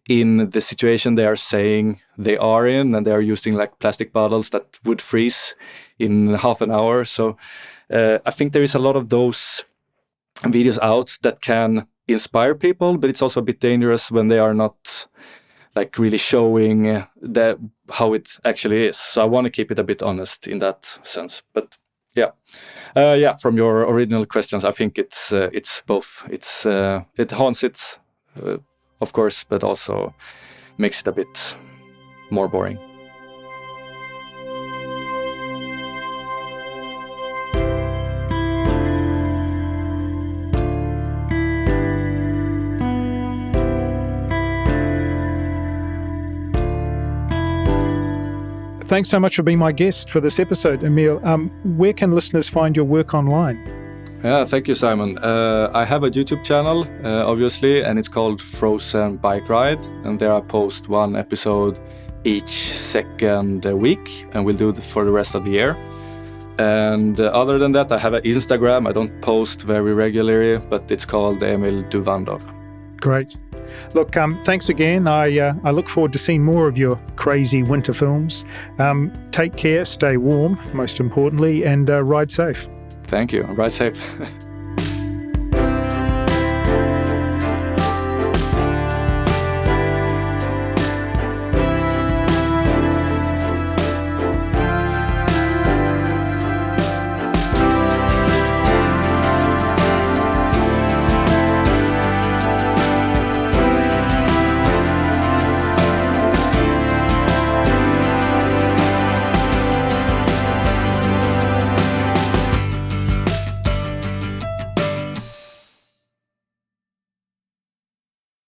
Speaker 1: in the situation they are saying they are in, and they are using like plastic bottles that would freeze in half an hour. So I think there is a lot of those videos out that can inspire people, but it's also a bit dangerous when they are not like really showing how it actually is. So I want to keep it a bit honest in that sense. But from your original questions, I think it's both. It haunts it, of course, but also makes it a bit more boring.
Speaker 2: Thanks so much for being my guest for this episode, Emil. Where can listeners find your work online?
Speaker 1: Yeah, thank you, Simon. I have a YouTube channel, obviously, and it's called Frozen Bike Ride. And there I post 1 episode each second week, and we'll do it for the rest of the year. And other than that, I have an Instagram. I don't post very regularly, but it's called Emil Duvander.
Speaker 2: Great. Look, thanks again. I look forward to seeing more of your crazy winter films. Take care, stay warm, most importantly, and ride safe.
Speaker 1: Thank you. Ride safe.